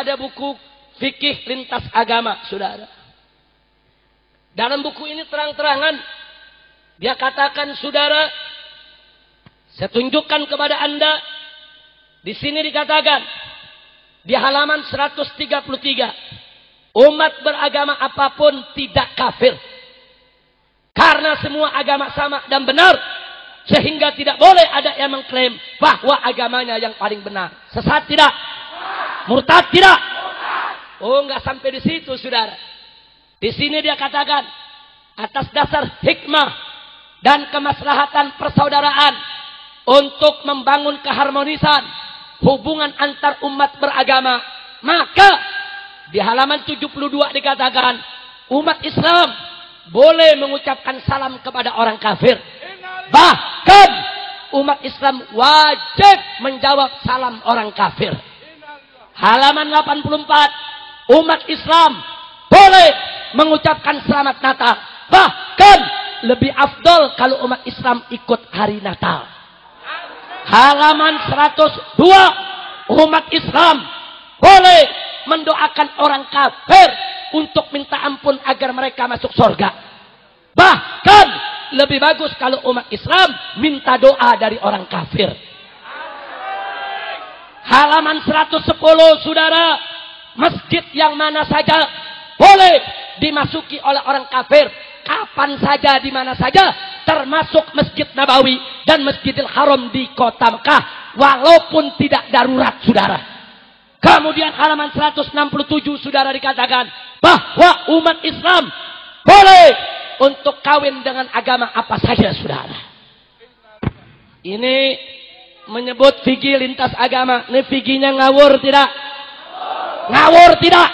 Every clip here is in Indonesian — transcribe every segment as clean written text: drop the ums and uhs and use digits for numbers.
ada buku fikih lintas agama, saudara. Dalam buku ini terang-terangan dia katakan, saudara, saya tunjukkan kepada Anda, di sini dikatakan di halaman 133, umat beragama apapun tidak kafir. Karena semua agama sama dan benar, sehingga tidak boleh ada yang mengklaim bahwa agamanya yang paling benar. Sesat tidak? Murtad tidak? Oh, enggak sampai di situ, saudara. Di sini dia katakan, atas dasar hikmah dan kemaslahatan persaudaraan untuk membangun keharmonisan hubungan antar umat beragama, maka di halaman 72 dikatakan umat Islam boleh mengucapkan salam kepada orang kafir. Bahkan umat Islam wajib menjawab salam orang kafir. Halaman 84, umat Islam boleh mengucapkan selamat Natal. Bahkan lebih afdol kalau umat Islam ikut hari Natal. Halaman 102, umat Islam boleh mendoakan orang kafir untuk minta ampun agar mereka masuk surga. Bahkan lebih bagus kalau umat Islam minta doa dari orang kafir. Halaman 110, saudara, masjid yang mana saja boleh dimasuki oleh orang kafir, kapan saja, di mana saja, termasuk Masjid Nabawi dan Masjidil Haram di kota Mekah, walaupun tidak darurat, saudara. Kemudian halaman 167, saudara, dikatakan bahwa umat Islam boleh untuk kawin dengan agama apa saja, saudara. Ini menyebut fikih lintas agama. Ini fikihnya ngawur tidak? Ngawur tidak?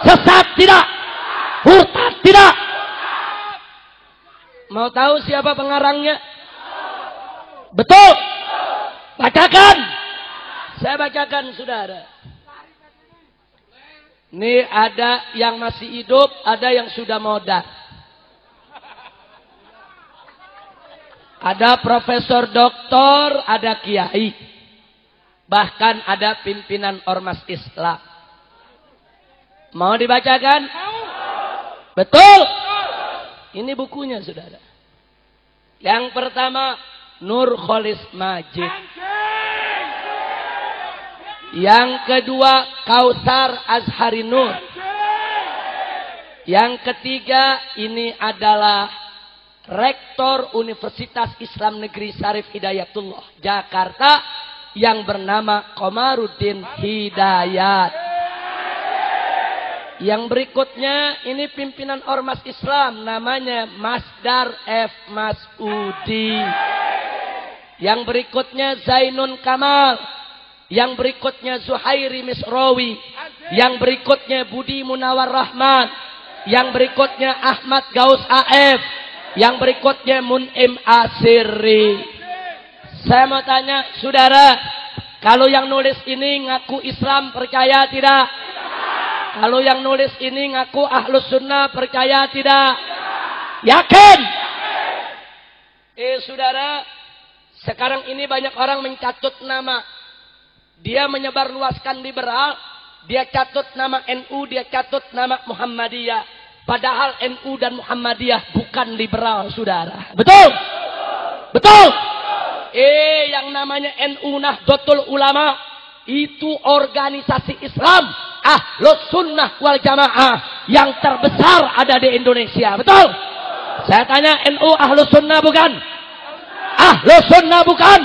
Sesat tidak? Murtad tidak? Mau tahu siapa pengarangnya? Betul? Bacakan. Saya bacakan, saudara. Ini ada yang masih hidup, ada yang sudah modal. Ada profesor doktor, ada kiai. Bahkan ada pimpinan ormas Islam. Mau dibacakan? Betul? Ini bukunya, saudara. Yang pertama, Nur Kholis Majid. Yang kedua, Kausar Azhari Nur. Yang ketiga, ini adalah Rektor Universitas Islam Negeri Syarif Hidayatullah Jakarta yang bernama Komarudin Hidayat. Yang berikutnya, ini pimpinan ormas Islam, namanya Masdar F. Masudi. Yang berikutnya Zainun Kamal. Yang berikutnya Zuhairi Misrawi. Yang berikutnya Budi Munawar Rahman. Yang berikutnya Ahmad Gaus AF. Yang berikutnya Mun'im Asiri. Saya mau tanya, saudara, kalau yang nulis ini ngaku Islam, percaya tidak? Kalau yang nulis ini ngaku Ahlus Sunnah, percaya tidak? Yakin? Saudara, sekarang ini banyak orang mencatut nama. Dia menyebarluaskan liberal, dia catut nama NU, dia catut nama Muhammadiyah. Padahal NU dan Muhammadiyah bukan liberal, saudara. Betul? Betul? Yang namanya NU Nahdlatul Ulama itu organisasi Islam Ahlus Sunnah wal Jamaah yang terbesar ada di Indonesia. Betul? Saya tanya, NU Ahlus Sunnah bukan? Ahlus Sunnah bukan?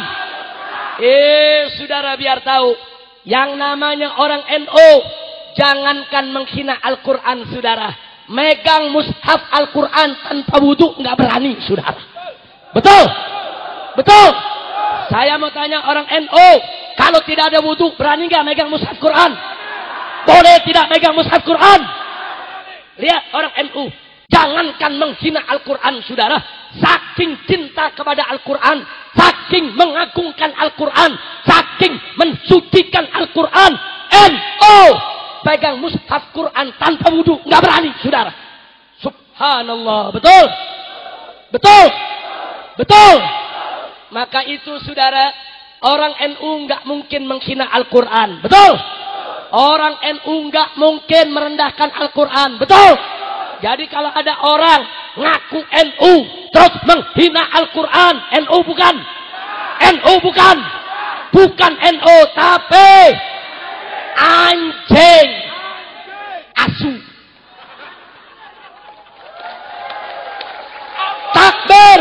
Saudara, biar tahu, yang namanya orang NU jangankan menghina Al-Quran, saudara. Megang mushaf Al-Quran tanpa wudhu nggak berani, saudara. Betul? Betul? Saya mau tanya orang NU, kalau tidak ada wudhu berani nggak megang mushaf Quran? Boleh tidak megang mushaf Quran? Lihat orang NU, jangankan menghina Al-Quran, saudara. Saking cinta kepada Al-Quran, saking mengagungkan Al-Quran, saking mensucikan Al-Quran, NU pegang mushaf Quran tanpa wudhu nggak berani, saudara. Subhanallah. Betul? Betul? Betul? Maka itu, saudara, orang NU nggak mungkin menghina Al-Quran. Betul? Orang NU nggak mungkin merendahkan Al-Quran. Betul? Jadi kalau ada orang ngaku NU terus menghina Al-Quran, NU bukan? NU bukan? Bukan NU, tapi anjing. Asu. Takbir.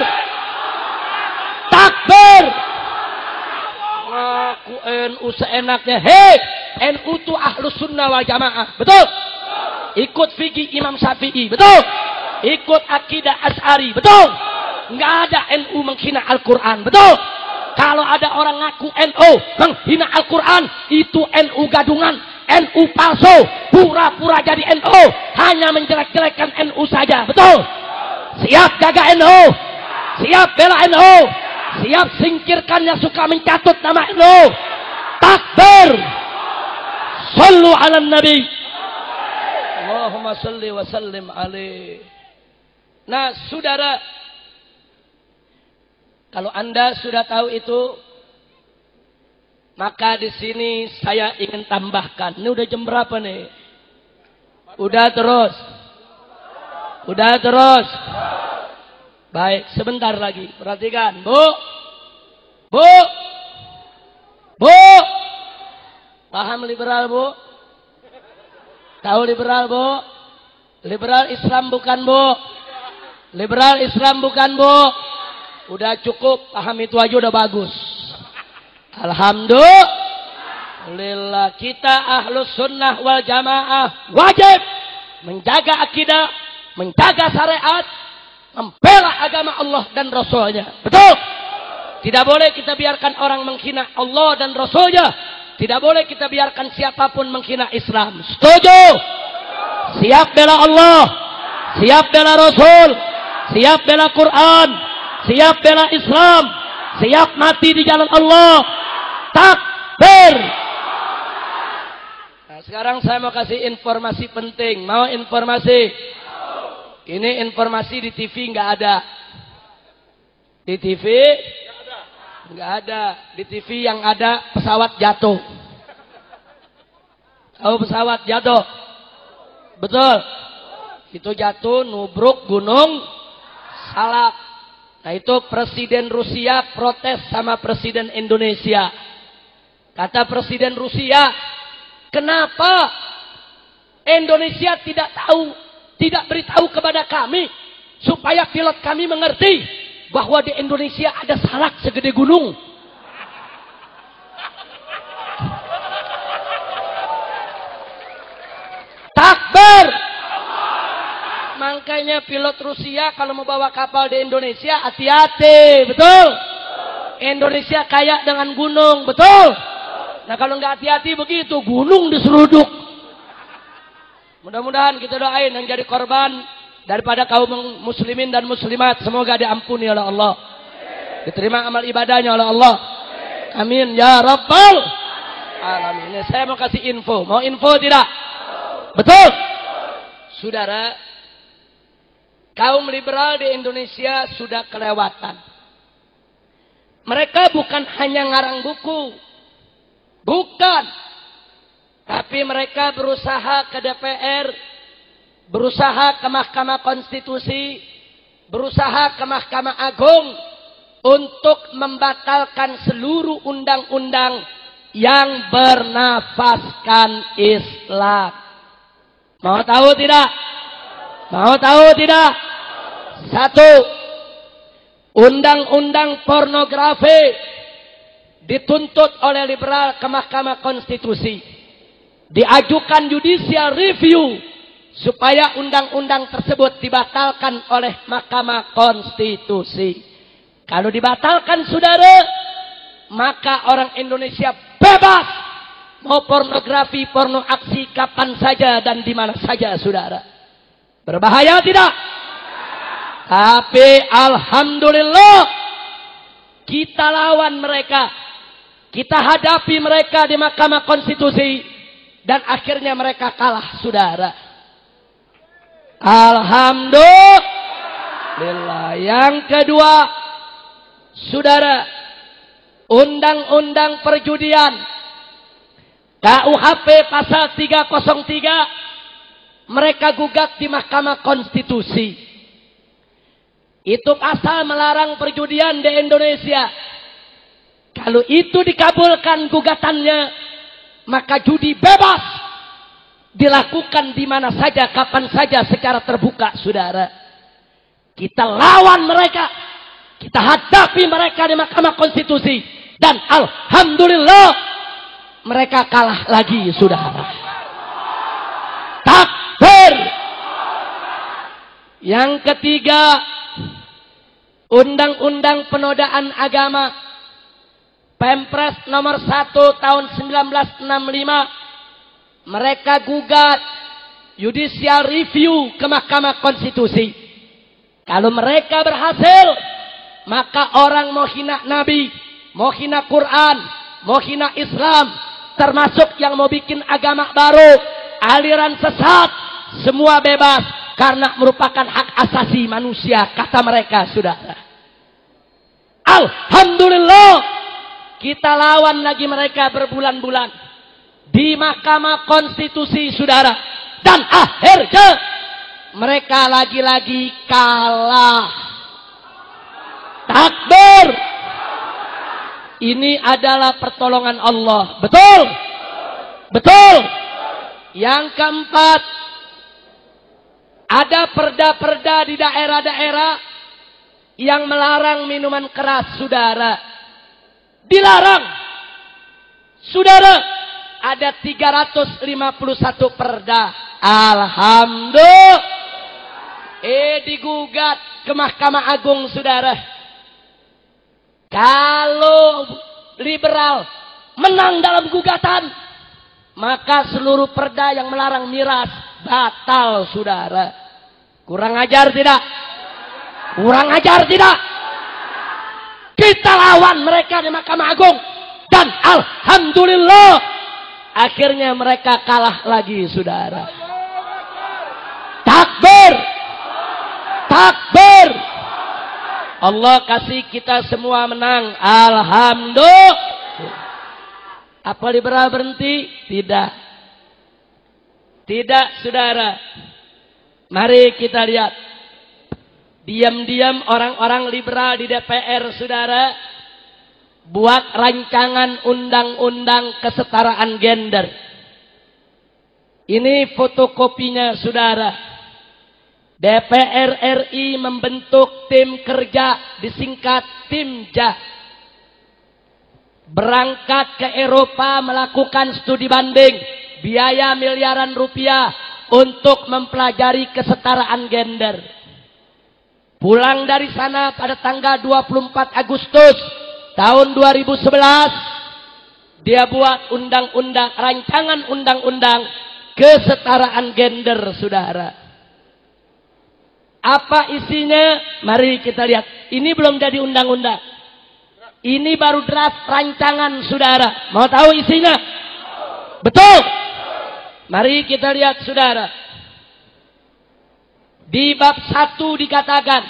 Takbir. Ngaku NU seenaknya. Hei, NU itu Ahlus Sunnah wal Jamaah. Betul? Ikut fikih Imam Syafi'i. Betul? Ikut akidah Asy'ari. Betul? Nggak ada NU menghina Al-Quran. Betul? Kalau ada orang ngaku NU menghina Al-Quran, itu NU gadungan, NU palsu, pura-pura jadi NU, hanya menjelek-jelekkan NU saja. Betul? Siap jaga NU? Siap bela NU? Siap singkirkan yang suka mencatut nama NU? Takbir! Sallu ala Nabi. Allahumma salli wa sallim alaih. Nah, saudara, kalau Anda sudah tahu itu, maka di sini saya ingin tambahkan. Ini udah jam berapa nih? Udah terus. Udah terus. Baik, sebentar lagi. Perhatikan, Bu. Bu. Bu. Paham liberal, Bu? Tahu liberal, Bu? Liberal Islam bukan, Bu? Liberal Islam bukan, Bu? Udah cukup, paham itu aja udah bagus. Alhamdulillah, kita Ahlus Sunnah wal Jamaah wajib menjaga akidah, menjaga syariat, membela agama Allah dan Rasulnya. Betul? Tidak boleh kita biarkan orang menghina Allah dan Rasulnya. Tidak boleh kita biarkan siapapun menghina Islam. Setuju? Siap bela Allah, siap bela Rasul, siap bela Quran, siap bela Islam, siap mati di jalan Allah. Takbir. Nah, sekarang saya mau kasih informasi penting. Mau informasi? Ini informasi di TV nggak ada. Di TV nggak ada. Di TV yang ada pesawat jatuh. Tahu pesawat jatuh? Betul. Itu jatuh nubruk gunung Salak. Nah, itu Presiden Rusia protes sama Presiden Indonesia. Kata Presiden Rusia, kenapa Indonesia tidak beritahu kepada kami supaya pilot kami mengerti bahwa di Indonesia ada salak segede gunung. Takbir. Makanya pilot Rusia kalau mau bawa kapal di Indonesia hati-hati, betul? Indonesia kaya dengan gunung, betul? Nah, kalau nggak hati-hati begitu, gunung diseruduk. Mudah-mudahan kita doain yang jadi korban daripada kaum muslimin dan muslimat, semoga diampuni oleh Allah, diterima amal ibadahnya oleh Allah. Amin ya rabbal alamin. Ini saya mau kasih info. Mau info tidak? Betul? Saudara, kaum liberal di Indonesia sudah kelewatan. Mereka bukan hanya ngarang buku. Bukan. Tapi mereka berusaha ke DPR, berusaha ke Mahkamah Konstitusi, berusaha ke Mahkamah Agung untuk membatalkan seluruh undang-undang yang bernafaskan Islam. Mau tahu tidak? Mau tahu tidak? Satu, undang-undang pornografi dituntut oleh liberal ke Mahkamah Konstitusi. Diajukan judicial review supaya undang-undang tersebut dibatalkan oleh Mahkamah Konstitusi. Kalau dibatalkan, saudara, maka orang Indonesia bebas mau pornografi, porno aksi kapan saja dan di mana saja, saudara. Berbahaya tidak? Tapi alhamdulillah kita lawan mereka. Kita hadapi mereka di Mahkamah Konstitusi. Dan akhirnya mereka kalah, saudara. Alhamdulillah. Yang kedua, saudara, undang-undang perjudian KUHP pasal 303 mereka gugat di Mahkamah Konstitusi. Itu pasal melarang perjudian di Indonesia. Kalau itu dikabulkan gugatannya, maka judi bebas dilakukan di mana saja, kapan saja, secara terbuka, saudara. Kita lawan mereka, kita hadapi mereka di Mahkamah Konstitusi, dan alhamdulillah mereka kalah lagi, saudara. Takbir. Yang ketiga, Undang-Undang Penodaan Agama Pempres nomor 1 tahun 1965 mereka gugat judicial review ke Mahkamah Konstitusi. Kalau mereka berhasil, maka orang mau hina Nabi, mau hina Quran, mau hina Islam, termasuk yang mau bikin agama baru, aliran sesat, semua bebas. Karena merupakan hak asasi manusia, kata mereka, saudara. Alhamdulillah, kita lawan lagi mereka berbulan-bulan di Mahkamah Konstitusi, saudara. Dan akhirnya mereka lagi-lagi kalah. Takbir. Ini adalah pertolongan Allah. Betul? Betul. Yang keempat, ada perda-perda di daerah-daerah yang melarang minuman keras, saudara. Dilarang. Saudara, ada 351 perda. Alhamdulillah. Digugat ke Mahkamah Agung, saudara. Kalau liberal menang dalam gugatan, maka seluruh perda yang melarang miras batal, saudara. Kurang ajar tidak? Kurang ajar tidak? Kita lawan mereka di Mahkamah Agung. Dan alhamdulillah, akhirnya mereka kalah lagi, saudara. Takbir. Takbir. Allah kasih kita semua menang. Alhamdulillah. Apa liberal berhenti? Tidak. Tidak, saudara. Mari kita lihat. Diam-diam orang-orang liberal di DPR, saudara, buat rancangan undang-undang kesetaraan gender. Ini fotokopinya, saudara. DPR RI membentuk tim kerja, disingkat Timja. Berangkat ke Eropa melakukan studi banding, biaya miliaran rupiah untuk mempelajari kesetaraan gender. Pulang dari sana pada tanggal 24 Agustus tahun 2011, dia buat undang-undang, rancangan undang-undang kesetaraan gender, saudara. Apa isinya? Mari kita lihat. Ini belum jadi undang-undang. Ini baru draft rancangan, saudara. Mau tahu isinya? Betul. Mari kita lihat, saudara. Di bab 1 dikatakan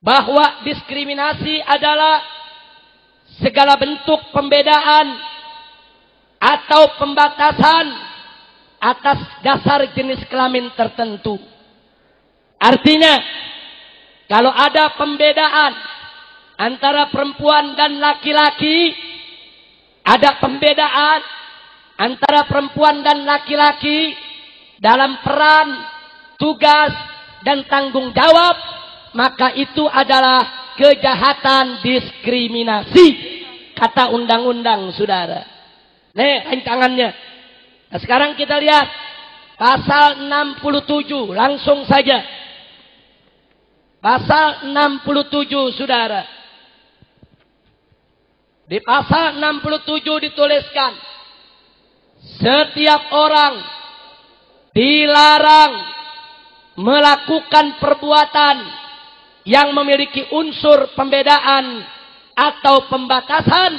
bahwa diskriminasi adalah segala bentuk pembedaan atau pembatasan atas dasar jenis kelamin tertentu. Artinya, kalau ada pembedaan antara perempuan dan laki-laki, ada pembedaan antara perempuan dan laki-laki dalam peran, tugas, dan tanggung jawab, maka itu adalah kejahatan diskriminasi, kata undang-undang, saudara. Nih rancangannya. Nah, sekarang kita lihat pasal 67, langsung saja. Pasal 67, saudara. Di pasal 67 dituliskan, setiap orang dilarang melakukan perbuatan yang memiliki unsur pembedaan atau pembatasan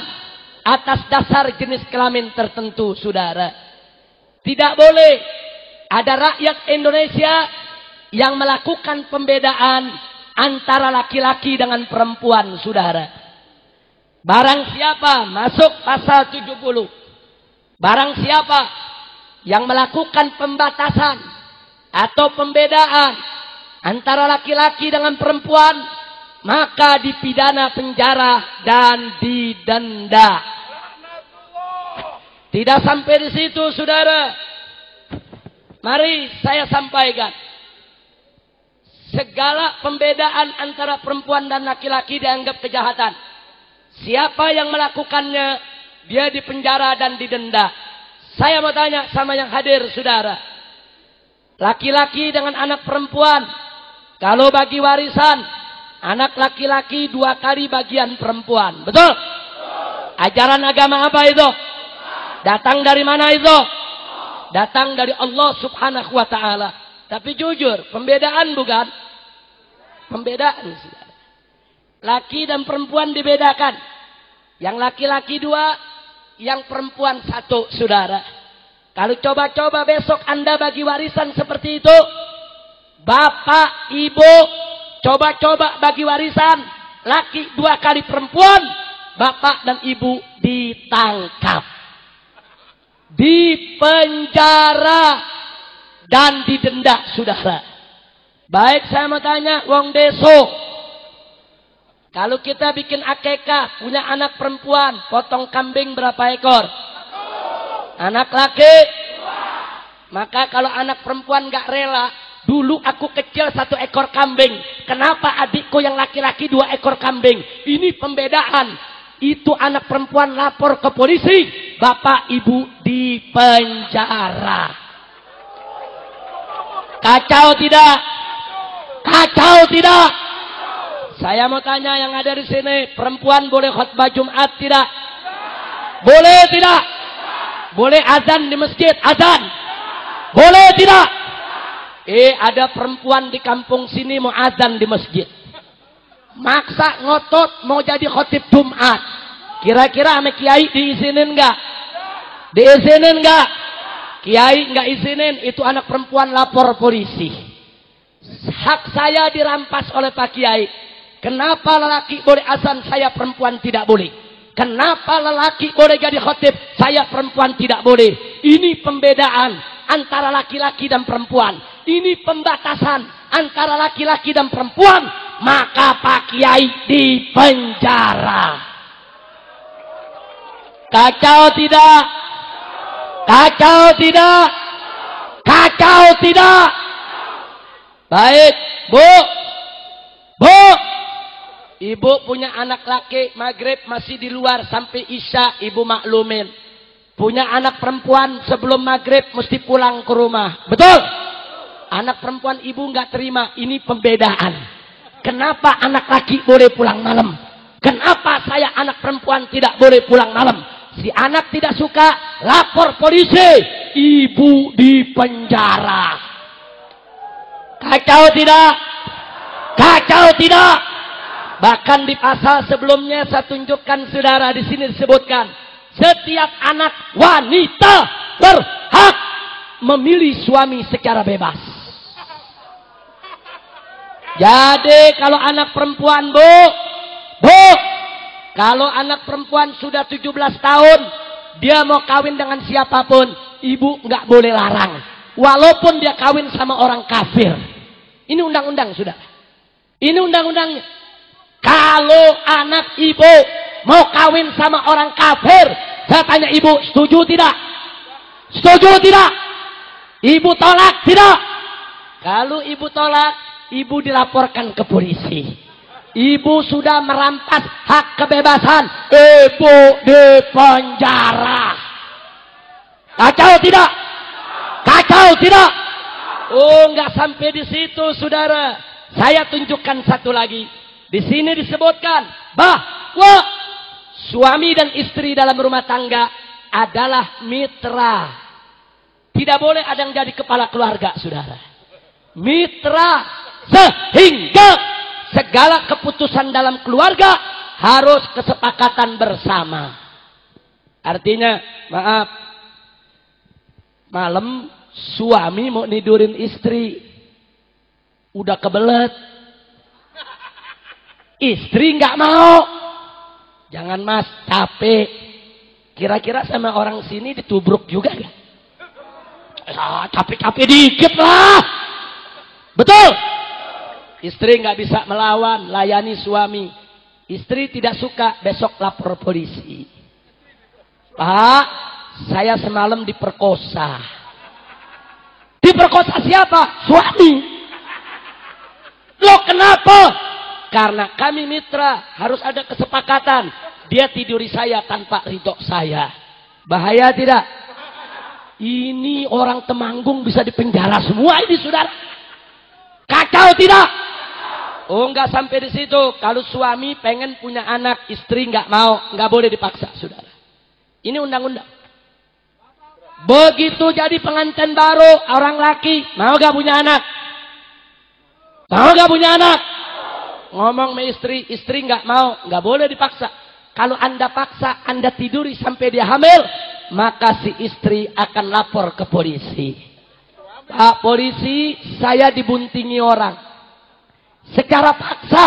atas dasar jenis kelamin tertentu, saudara. Tidak boleh ada rakyat Indonesia yang melakukan pembedaan antara laki-laki dengan perempuan, saudara. Barang siapa, masuk pasal 70. Barang siapa yang melakukan pembatasan atau pembedaan antara laki-laki dengan perempuan, maka dipidana penjara dan didenda. Tidak sampai di situ, saudara. Mari saya sampaikan. Segala pembedaan antara perempuan dan laki-laki dianggap kejahatan. Siapa yang melakukannya, dia dipenjara dan didenda. Saya mau tanya sama yang hadir, saudara. Laki-laki dengan anak perempuan, kalau bagi warisan, anak laki-laki 2 kali bagian perempuan. Betul? Ajaran agama apa itu? Datang dari mana itu? Datang dari Allah Subhanahu wa ta'ala. Tapi jujur, pembedaan bukan? Pembedaan, saudara. Laki dan perempuan dibedakan. Yang laki-laki 2, yang perempuan 1, saudara. Kalau coba-coba besok Anda bagi warisan seperti itu, bapak, ibu, coba-coba bagi warisan, laki 2 kali perempuan, bapak dan ibu ditangkap, dipenjara, dan didenda, saudara. Baik, saya mau tanya, wong deso. Kalau kita bikin akekah, punya anak perempuan, potong kambing berapa ekor? Anak laki? Maka kalau anak perempuan gak rela, dulu aku kecil 1 ekor kambing. Kenapa adikku yang laki-laki 2 ekor kambing? Ini pembedaan. Itu anak perempuan lapor ke polisi. Bapak ibu dipenjara. Kacau tidak? Kacau tidak? Saya mau tanya yang ada di sini, perempuan boleh khutbah Jumat tidak? Boleh tidak? Boleh azan di masjid? Azan? Boleh tidak? Ada perempuan di kampung sini mau azan di masjid. Maksa ngotot mau jadi khotib Jumat. Kira-kira sama kiai diizinin enggak? Diizinin enggak? Kiai enggak izinin, itu anak perempuan lapor polisi. Hak saya dirampas oleh Pak Kiai. Kenapa lelaki boleh azan, saya perempuan tidak boleh? Kenapa lelaki boleh jadi khotib, saya perempuan tidak boleh? Ini pembedaan antara laki-laki dan perempuan. Ini pembatasan antara laki-laki dan perempuan. Maka Pak Kiai dipenjara. Kacau tidak? Kacau tidak? Kacau tidak? Baik, Bu. Bu. Ibu punya anak laki, maghrib masih di luar sampai isya, ibu maklumin. Punya anak perempuan sebelum maghrib mesti pulang ke rumah. Betul? Anak perempuan ibu nggak terima, ini pembedaan. Kenapa anak laki boleh pulang malam? Kenapa saya anak perempuan tidak boleh pulang malam? Si anak tidak suka, lapor polisi, ibu dipenjara. Kacau tidak? Kacau tidak? Bahkan di pasal sebelumnya saya tunjukkan, saudara, di sini disebutkan setiap anak wanita berhak memilih suami secara bebas. Jadi kalau anak perempuan, Bu, kalau anak perempuan sudah 17 tahun, dia mau kawin dengan siapapun, ibu nggak boleh larang. Walaupun dia kawin sama orang kafir. Ini undang-undang, sudah. Ini undang-undangnya. Kalau anak ibu mau kawin sama orang kafir, saya tanya ibu, setuju tidak? Setuju tidak? Ibu tolak tidak? Kalau ibu tolak, ibu dilaporkan ke polisi. Ibu sudah merampas hak kebebasan, ibu dipenjara. Kacau tidak? Kacau tidak? Oh, nggak sampai di situ, saudara. Saya tunjukkan satu lagi. Di sini disebutkan bahwa suami dan istri dalam rumah tangga adalah mitra. Tidak boleh ada yang jadi kepala keluarga, saudara. Mitra, sehingga segala keputusan dalam keluarga harus kesepakatan bersama. Artinya, maaf, malam suami mau nidurin istri, udah kebelet. Istri nggak mau. Jangan mas, capek. Kira-kira sama orang sini ditubruk juga gak? Capek-capek dikit lah. Betul? Istri nggak bisa melawan, layani suami. Istri tidak suka, besok lapor polisi. Pak, saya semalam diperkosa. Diperkosa siapa? Suami. Loh kenapa? Karena kami mitra, harus ada kesepakatan. Dia tiduri saya tanpa ridho saya. Bahaya tidak? Ini orang Temanggung bisa dipenjara semua ini, saudara. Kacau tidak? Oh, enggak sampai di situ. Kalau suami pengen punya anak, istri enggak mau, enggak boleh dipaksa, saudara. Ini undang-undang. Begitu jadi pengantin baru, orang laki mau enggak punya anak? Mau enggak punya anak? Ngomong sama istri, istri enggak mau, enggak boleh dipaksa. Kalau Anda paksa, Anda tiduri sampai dia hamil, maka si istri akan lapor ke polisi. Pak polisi, saya dibuntingi orang. Secara paksa.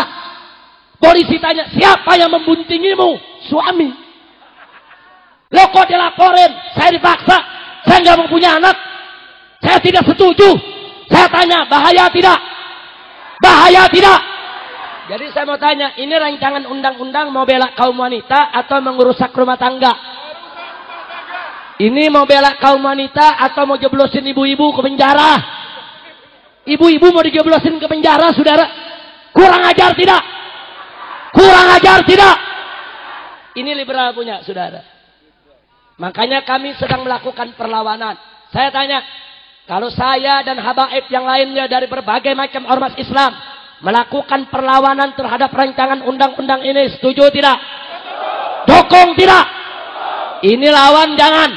Polisi tanya, siapa yang membuntingimu? Suami. Loh kok dilaporin? Saya dipaksa. Saya nggak mau punya anak. Saya tidak setuju. Saya tanya, bahaya tidak? Bahaya tidak? Jadi saya mau tanya, ini rancangan undang-undang mau bela kaum wanita atau mengerusak rumah tangga? Ini mau bela kaum wanita atau mau jeblosin ibu-ibu ke penjara? Ibu-ibu mau dijeblosin ke penjara, saudara? Kurang ajar tidak? Kurang ajar tidak? Ini liberal punya, saudara. Makanya kami sedang melakukan perlawanan. Saya tanya, kalau saya dan habaib yang lainnya dari berbagai macam ormas Islam melakukan perlawanan terhadap rancangan undang-undang ini, setuju tidak? Dukung tidak? Ini lawan jangan.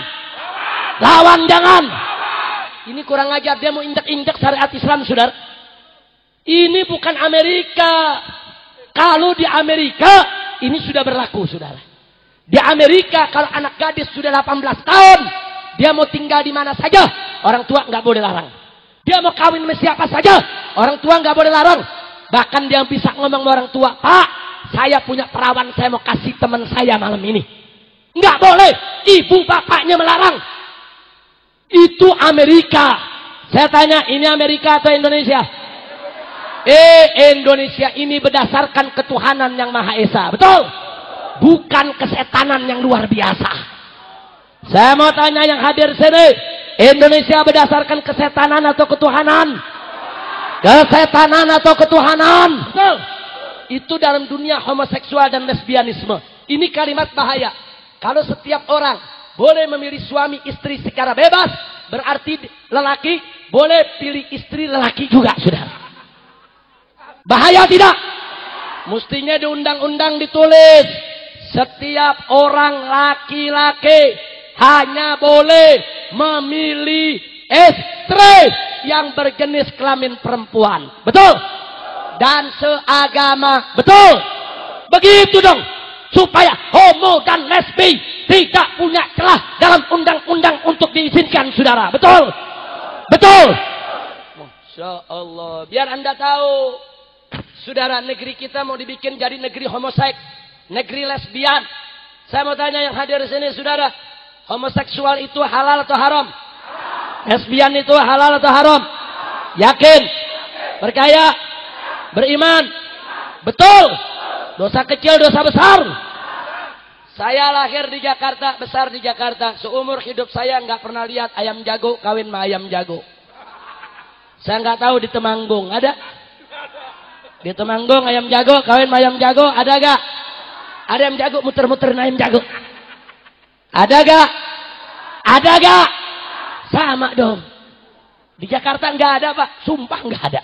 Lawan jangan. Ini kurang ajar, dia mau injak-injak syariat Islam, saudara. Ini bukan Amerika. Kalau di Amerika ini sudah berlaku, saudara. Di Amerika kalau anak gadis sudah 18 tahun, dia mau tinggal di mana saja, orang tua nggak boleh larang. Dia mau kawin sama siapa saja, orang tua nggak boleh larang. Bahkan dia bisa ngomong sama orang tua, Pak, saya punya perawan, saya mau kasih teman saya malam ini. Nggak boleh, ibu bapaknya melarang. Itu Amerika. Saya tanya, ini Amerika atau Indonesia? Indonesia ini berdasarkan ketuhanan yang Maha Esa. Betul? Bukan kesetanan yang luar biasa. Saya mau tanya yang hadir sini, Indonesia berdasarkan kesetanan atau ketuhanan? Kesetanan atau ketuhanan? Betul? Itu dalam dunia homoseksual dan lesbianisme. Ini kalimat bahaya. Kalau setiap orang boleh memilih suami istri secara bebas, berarti lelaki boleh pilih istri lelaki juga, saudara. Bahaya tidak? Mestinya di undang-undang ditulis, setiap orang laki-laki hanya boleh memilih istri yang berjenis kelamin perempuan. Betul? Dan seagama. Betul? Begitu dong. Supaya homo dan lesbi tidak punya celah dalam undang-undang untuk diizinkan, saudara. Betul? Betul? Masya Allah. Biar Anda tahu, saudara, negeri kita mau dibikin jadi negeri homoseks, negeri lesbian. Saya mau tanya yang hadir di sini, saudara, homoseksual itu halal atau haram? Lesbian itu halal atau haram? Yakin? Percaya? Beriman? Betul? Dosa kecil, dosa besar? Saya lahir di Jakarta, besar di Jakarta. Seumur hidup saya nggak pernah lihat ayam jago kawin sama ayam jago. Saya nggak tahu di Temanggung ada. Di Temanggung ayam jago kawin sama ayam jago ada gak? Ada ayam jago muter-muterin ayam jago. Ada gak? Ada gak? Sama dong. Di Jakarta nggak ada, Pak. Sumpah nggak ada.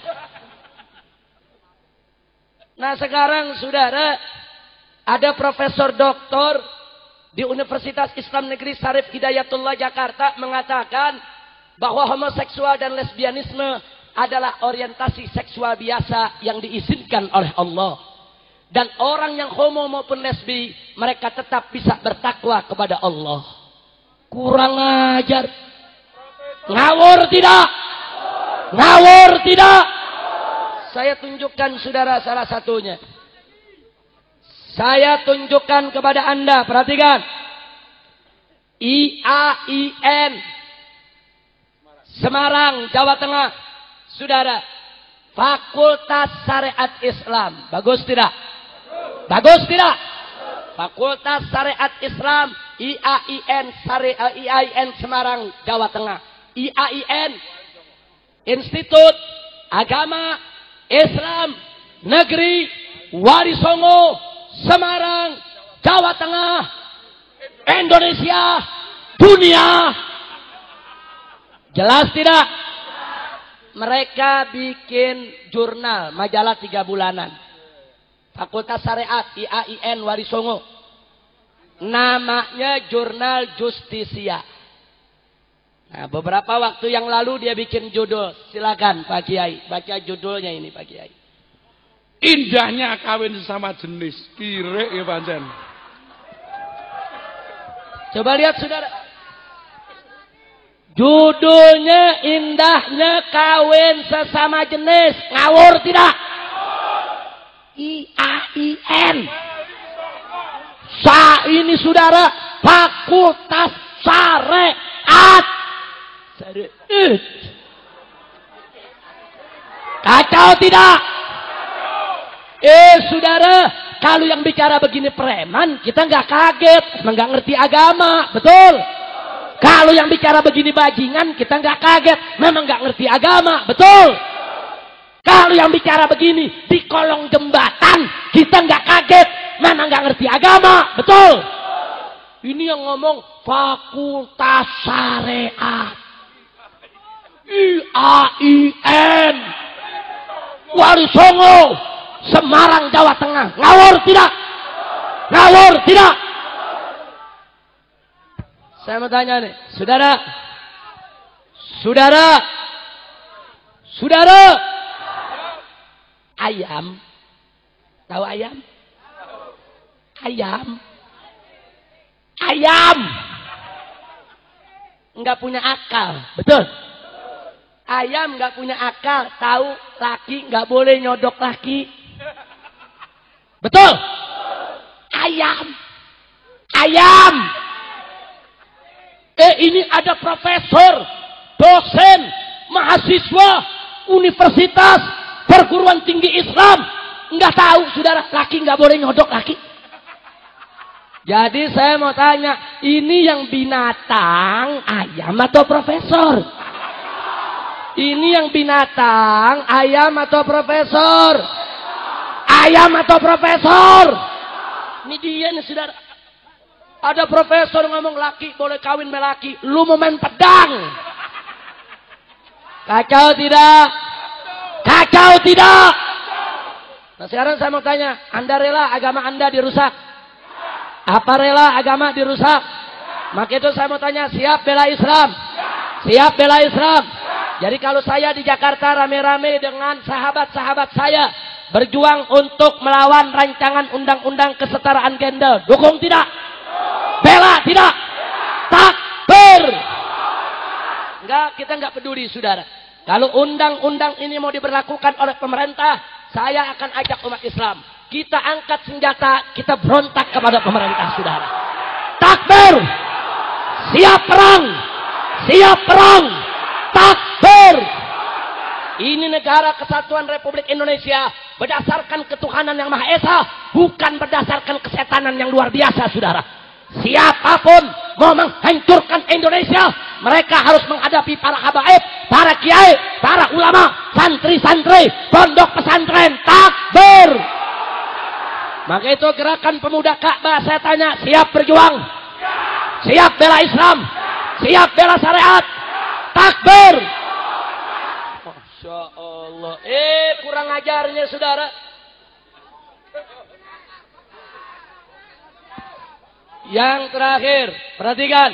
Nah sekarang saudara, ada profesor doktor di Universitas Islam Negeri Syarif Hidayatullah Jakarta mengatakan bahwa homoseksual dan lesbianisme adalah orientasi seksual biasa yang diizinkan oleh Allah. Dan orang yang homo maupun lesbi, mereka tetap bisa bertakwa kepada Allah. Kurang ajar. Ngawur tidak? Ngawur tidak? Saya tunjukkan saudara salah satunya. Saya tunjukkan kepada Anda, perhatikan. IAIN Semarang, Jawa Tengah. Saudara, Fakultas Syariat Islam. Bagus tidak? Bagus tidak? Fakultas Syariat Islam IAIN Semarang, Jawa Tengah. IAIN Institut Agama Islam Negeri Warisongo, Semarang, Jawa Tengah, Indonesia, dunia. Jelas tidak? Mereka bikin jurnal, majalah 3 bulanan. Fakultas Syariat IAIN Warisongo. Namanya Jurnal Justisia. Nah, beberapa waktu yang lalu dia bikin judul. Silakan Pak Kiai, baca judulnya ini Pak Kiai. Indahnya kawin sesama jenis. Kire ya pancen. Coba lihat saudara. Judulnya indahnya kawin sesama jenis. Ngawur tidak? IAIN. Ini saudara, Fakultas Syariat. Kacau tidak? Saudara, kalau yang bicara begini preman, kita nggak kaget, emang nggak ngerti agama, betul? Kalau yang bicara begini bajingan, kita nggak kaget, memang nggak ngerti agama, betul? Kalau yang bicara begini di kolong jembatan, kita nggak kaget, memang nggak ngerti agama, betul? Ini yang ngomong Fakultas Syariat IAIN Warisongo, Semarang, Jawa Tengah. Ngawur tidak? Ngawur tidak? Saya mau tanya nih, saudara, ayam, tahu ayam? Ayam nggak punya akal, betul? Ayam nggak punya akal, tahu laki nggak boleh nyodok laki, betul? Ayam. Ini ada profesor, dosen, mahasiswa, universitas, perguruan tinggi Islam, nggak tahu saudara laki nggak boleh nyodok laki. Jadi saya mau tanya, ini yang binatang ayam atau profesor? Ini yang binatang ayam atau profesor? Ayam atau profesor? Ini dia nih saudara. Ada profesor ngomong laki boleh kawin sama laki, lu mau main pedang. Kacau tidak? Kacau tidak? Nah sekarang saya mau tanya, Anda rela agama Anda dirusak? Apa rela agama dirusak? Maka itu saya mau tanya, siap bela Islam? Siap bela Islam? Jadi kalau saya di Jakarta rame-rame dengan sahabat-sahabat saya berjuang untuk melawan rancangan undang-undang kesetaraan gender, dukung tidak? Bela tidak? Takbir? Enggak, kita enggak peduli saudara. Kalau undang-undang ini mau diberlakukan oleh pemerintah, saya akan ajak umat Islam. Kita angkat senjata, kita berontak kepada pemerintah saudara. Takbir! Siap perang! Siap perang! Takbir! Ini negara kesatuan Republik Indonesia berdasarkan ketuhanan yang Maha Esa, bukan berdasarkan kesetanan yang luar biasa saudara. Siapapun mau menghancurkan Indonesia, mereka harus menghadapi para habaib, para kiai, para ulama, santri-santri, pondok pesantren. Takbir! Maka itu gerakan pemuda Ka'bah, saya tanya, siap berjuang? Siap bela Islam? Siap bela syariat? Takbir! Masya Allah. Kurang ajarnya saudara. Yang terakhir, perhatikan.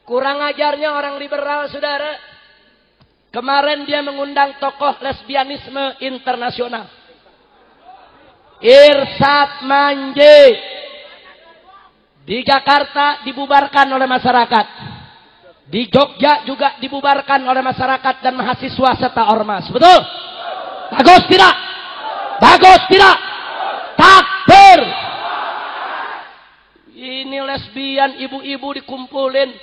Kurang ajarnya orang liberal saudara. Kemarin dia mengundang tokoh lesbianisme internasional. Irsad Manje. Di Jakarta dibubarkan oleh masyarakat. Di Jogja juga dibubarkan oleh masyarakat dan mahasiswa serta ormas. Betul? Bagus tidak? Bagus tidak? Takbir! lesbian, ibu-ibu dikumpulin,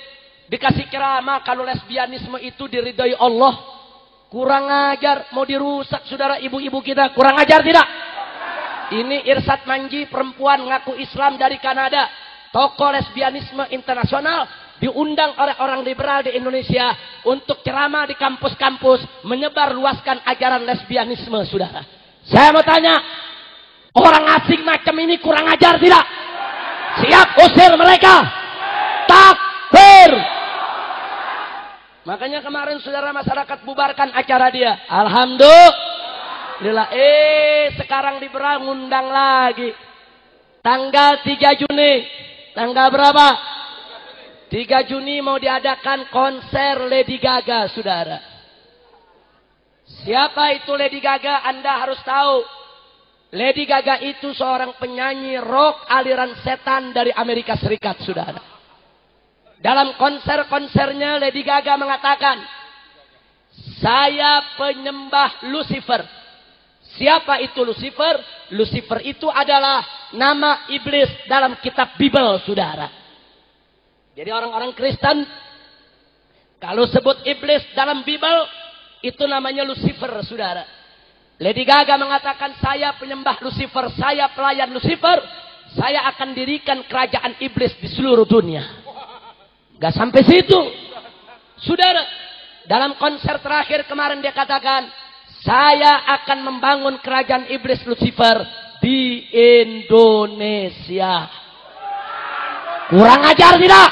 dikasih ceramah kalau lesbianisme itu diridhoi Allah. Kurang ajar, mau dirusak saudara ibu-ibu kita. Kurang ajar tidak? Ini Irsad Manji, perempuan ngaku Islam dari Kanada, tokoh lesbianisme internasional, diundang oleh orang liberal di Indonesia untuk ceramah di kampus-kampus, menyebar luaskan ajaran lesbianisme, saudara. Saya mau tanya, orang asing macam ini kurang ajar tidak? Siap usir mereka. Takbir. Makanya kemarin saudara masyarakat bubarkan acara dia. Alhamdulillah. Sekarang liberal ngundang lagi. Tanggal 3 Juni. Tanggal berapa? 3 Juni mau diadakan konser Lady Gaga, saudara. Siapa itu Lady Gaga? Anda harus tahu. Lady Gaga itu seorang penyanyi rock aliran setan dari Amerika Serikat, saudara. Dalam konser-konsernya Lady Gaga mengatakan, saya penyembah Lucifer. Siapa itu Lucifer? Lucifer itu adalah nama iblis dalam kitab Bible, saudara. Jadi orang-orang Kristen, kalau sebut iblis dalam Bible, itu namanya Lucifer, saudara. Lady Gaga mengatakan, saya penyembah Lucifer, saya pelayan Lucifer, saya akan dirikan kerajaan iblis di seluruh dunia. Gak sampai situ, saudara. Dalam konser terakhir kemarin dia katakan, saya akan membangun kerajaan iblis Lucifer di Indonesia. Kurang ajar tidak?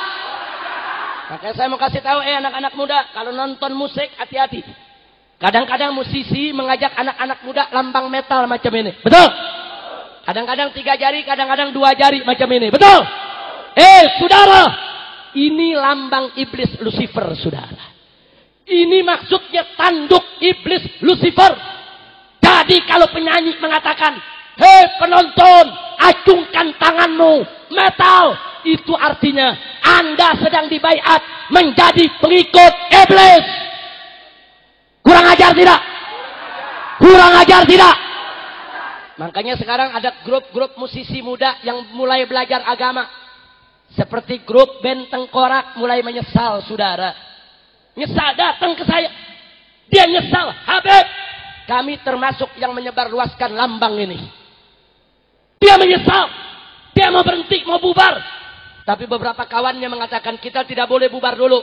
Makanya saya mau kasih tahu anak-anak muda, kalau nonton musik hati-hati. Kadang-kadang musisi mengajak anak-anak muda lambang metal macam ini. Betul? Kadang-kadang 3 jari, kadang-kadang 2 jari macam ini. Betul? Saudara, ini lambang iblis Lucifer, saudara. Ini maksudnya tanduk iblis Lucifer. Jadi kalau penyanyi mengatakan, hei penonton, acungkan tanganmu, metal, itu artinya Anda sedang dibaiat menjadi pengikut iblis. Kurang ajar tidak? Kurang ajar tidak? Makanya sekarang ada grup-grup musisi muda yang mulai belajar agama. Seperti grup band Tengkorak mulai menyesal, saudara. Nyesal, datang ke saya. Dia nyesal, Habib, kami termasuk yang menyebar luaskan lambang ini. Dia menyesal. Dia mau berhenti, mau bubar. Tapi beberapa kawannya mengatakan, kita tidak boleh bubar dulu.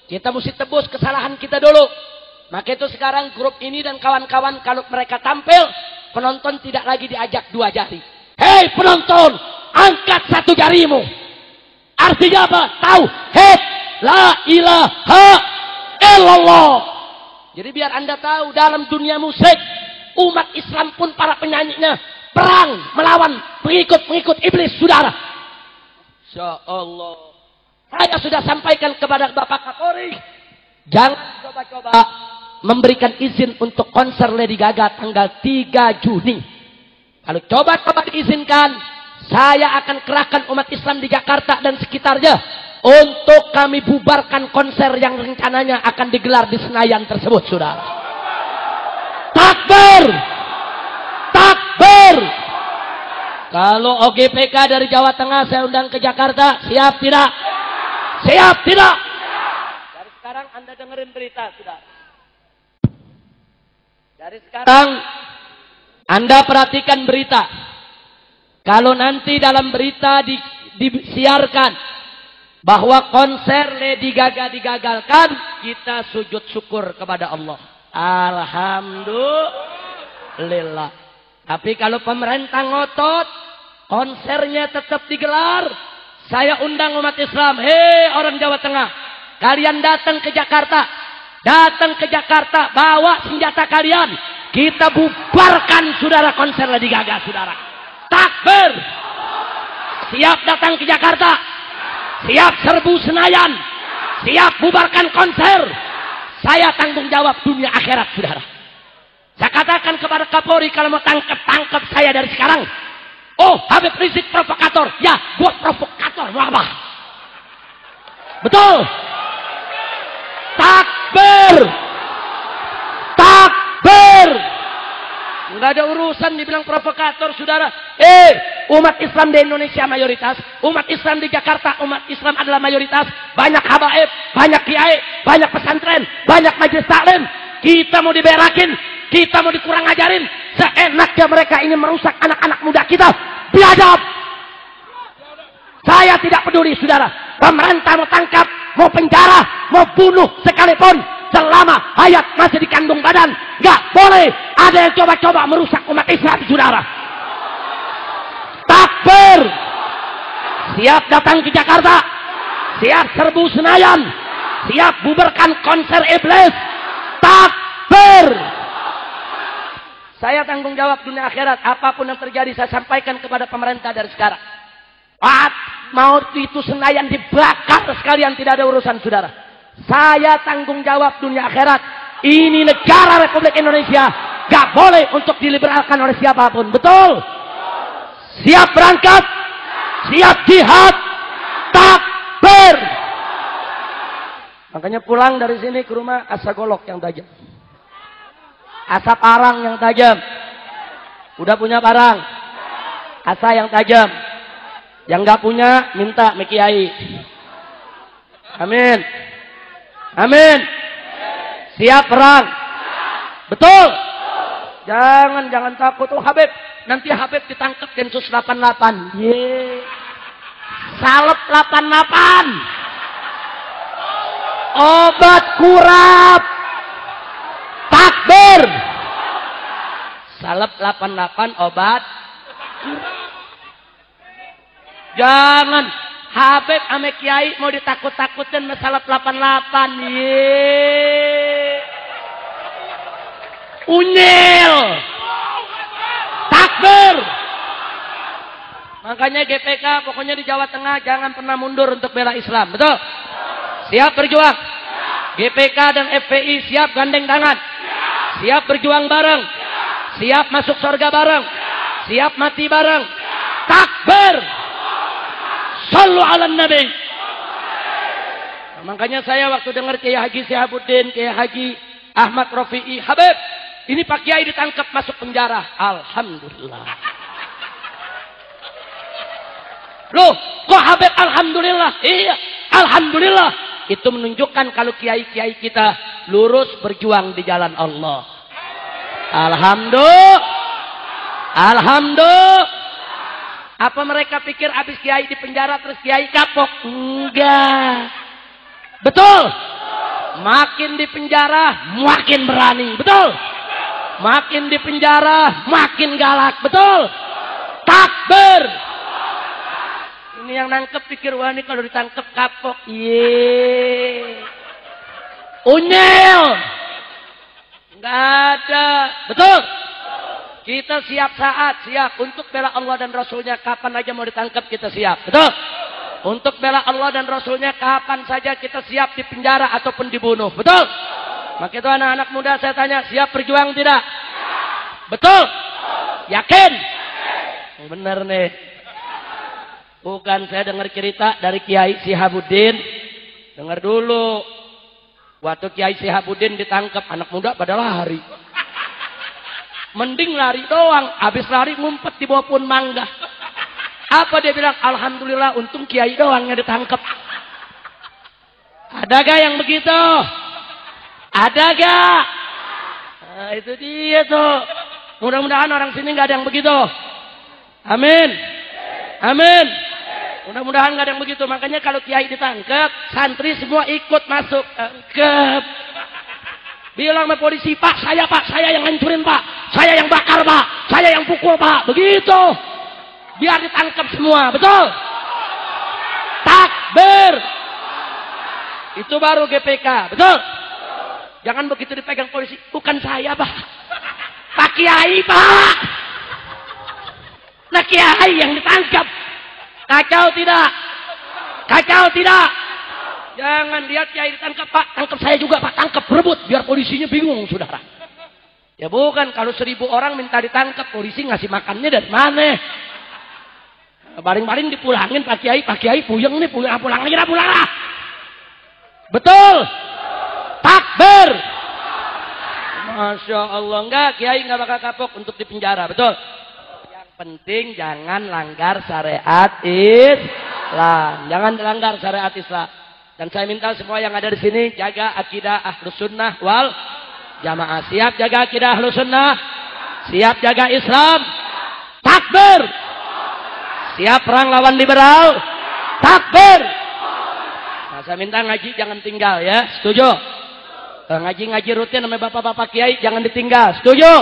Kita mesti tebus kesalahan kita dulu. Maka itu sekarang grup ini dan kawan-kawan kalau mereka tampil, penonton tidak lagi diajak 2 jari. Hei penonton, angkat 1 jarimu. Artinya apa? Tauhid, la ilaha illallah. Jadi biar Anda tahu, dalam dunia musik, umat Islam pun para penyanyinya perang melawan pengikut-pengikut iblis, saudara. Insya Allah. Saya sudah sampaikan kepada Bapak Kapolri, jangan coba-coba memberikan izin untuk konser Lady Gaga tanggal 3 Juni. Kalau coba-coba diizinkan, saya akan kerahkan umat Islam di Jakarta dan sekitarnya untuk kami bubarkan konser yang rencananya akan digelar di Senayan tersebut, saudara. Takbir! Takbir! Kalau OGPK dari Jawa Tengah saya undang ke Jakarta, siap tidak? Siap tidak? Dari sekarang Anda dengerin berita, saudara. Dari sekarang Anda perhatikan berita. Kalau nanti dalam berita disiarkan bahwa konser Lady Gaga digagalkan, kita sujud syukur kepada Allah. Alhamdulillah. Tapi kalau pemerintah ngotot, konsernya tetap digelar, saya undang umat Islam. Hei orang Jawa Tengah, kalian datang ke Jakarta. Datang ke Jakarta, bawa senjata kalian. Kita bubarkan, saudara, konser Lady Gaga, saudara. Takbir! Siap datang ke Jakarta. Siap serbu Senayan. Siap bubarkan konser. Saya tanggung jawab dunia akhirat, saudara. Saya katakan kepada Kapolri, kalau mau tangkap saya dari sekarang. Oh, Habib Rizik provokator. Ya, gua provokator. Mau apa? Betul. Takbir! Takbir! Nggak ada urusan dibilang provokator, saudara. Umat Islam di Indonesia mayoritas. Umat Islam di Jakarta, umat Islam adalah mayoritas. Banyak habaib, banyak kiai, banyak pesantren, banyak majelis taklim. Kita mau diberakin, kita mau dikurang ajarin. Seenaknya mereka ingin merusak anak-anak muda kita. Biadab. Saya tidak peduli, saudara. Pemerintah mau tangkap, mau penjara, mau bunuh sekalipun. Selama hayat masih di kandung badan, nggak boleh ada yang coba-coba merusak umat Islam, saudara. Takbir. Siap datang ke Jakarta, siap serbu Senayan, siap bubarkan konser iblis. Takbir. Saya tanggung jawab dunia akhirat. Apapun yang terjadi saya sampaikan kepada pemerintah dari sekarang. Mau itu Senayan dibakar sekalian, tidak ada urusan, saudara. Saya tanggung jawab dunia akhirat. Ini negara Republik Indonesia. Gak boleh untuk diliberalkan oleh siapapun. Betul? Siap berangkat? Siap jihad? Takbir! Makanya pulang dari sini ke rumah asa golok yang tajam. Asap arang yang tajam. Udah punya barang? Asa yang tajam. Yang gak punya minta me kiai. Amin. Amin. Siap perang. Betul. Jangan takut. Oh Habib, nanti Habib ditangkap Densus 88. Salep 88. Obat kurap. Takbir. Salep 88 obat. Jangan. Habib ame kiai mau ditakut-takutin masalah 88. Unyil. Takbir. Makanya GPK pokoknya di Jawa Tengah jangan pernah mundur untuk bela Islam. Betul? Siap berjuang? GPK dan FPI siap gandeng tangan? Siap berjuang bareng? Siap masuk surga bareng? Siap mati bareng? Takbir. Sallu ala Nabi. Nah, makanya saya waktu dengar Kiai Haji Syihabuddin, Kiai Haji Ahmad Rafi'i, Habib, ini Pak Kiai ditangkap masuk penjara. Alhamdulillah. Loh, kok Habib alhamdulillah? Iya, alhamdulillah. Itu menunjukkan kalau kiai-kiai kita lurus berjuang di jalan Allah. Alhamdulillah. Alhamdulillah. Apa mereka pikir habis kiai di penjara terus kiai kapok? Enggak. Betul? Makin di penjara makin berani. Betul? Makin di penjara makin galak. Betul? Takbir. Ini yang nangkep pikir wah ini kalau ditangkep kapok. Unyil. Enggak ada. Betul? Kita siap saat, siap untuk bela Allah dan Rasulnya. Kapan aja mau ditangkap kita siap. Betul? Untuk bela Allah dan Rasulnya kapan saja kita siap di penjara ataupun dibunuh. Betul? Maka itu anak-anak muda saya tanya, siap berjuang tidak? Betul? Yakin? Benar nih. Bukan saya dengar cerita dari Kiai Syihabuddin. Dengar dulu. Waktu Kiai Syihabuddin ditangkap, anak muda pada lari. Mending lari doang, habis lari ngumpet di bawah pohon mangga. Apa dia bilang? Alhamdulillah untung kiai doang yang ditangkap. Ada gak yang begitu? Ada gak? Nah, itu dia tuh. Mudah-mudahan orang sini gak ada yang begitu. Amin. Amin. Mudah-mudahan gak ada yang begitu. Makanya kalau kiai ditangkap, santri semua ikut masuk. Tangkep. Bilang sama polisi, Pak, saya yang hancurin Pak. Saya yang bakar Pak. Saya yang pukul Pak. Begitu. Biar ditangkap semua. Betul? Takbir. Itu baru GPK. Betul? Jangan begitu dipegang polisi. Bukan saya Pak. Pak Kiai Pak. Nah Kiai yang ditangkap. Kacau tidak? Kacau tidak? Jangan lihat Kiai ditangkap Pak. Tangkap saya juga Pak. Tangkap berebut. Biar polisinya bingung saudara. Ya bukan. Kalau 1000 orang minta ditangkap. Polisi ngasih makannya dari mana? Baring-baring dipulangin Pak Kiai puyeng nih. Pulang lagi dah pulang lah. Betul? Takbir. Masya Allah. Enggak, Kiai enggak bakal kapok untuk dipenjara. Betul? Yang penting jangan langgar syariat Islam. Jangan langgar syariat Islam. Dan saya minta semua yang ada di sini jaga akidah Ahlus Sunnah wal Jamaah. Siap jaga akidah Ahlus Sunnah? Siap jaga Islam? Takbir! Siap perang lawan liberal? Takbir! Nah, saya minta ngaji jangan tinggal ya. Setuju? Ngaji-ngaji rutin sama bapak-bapak kiai jangan ditinggal. Setuju?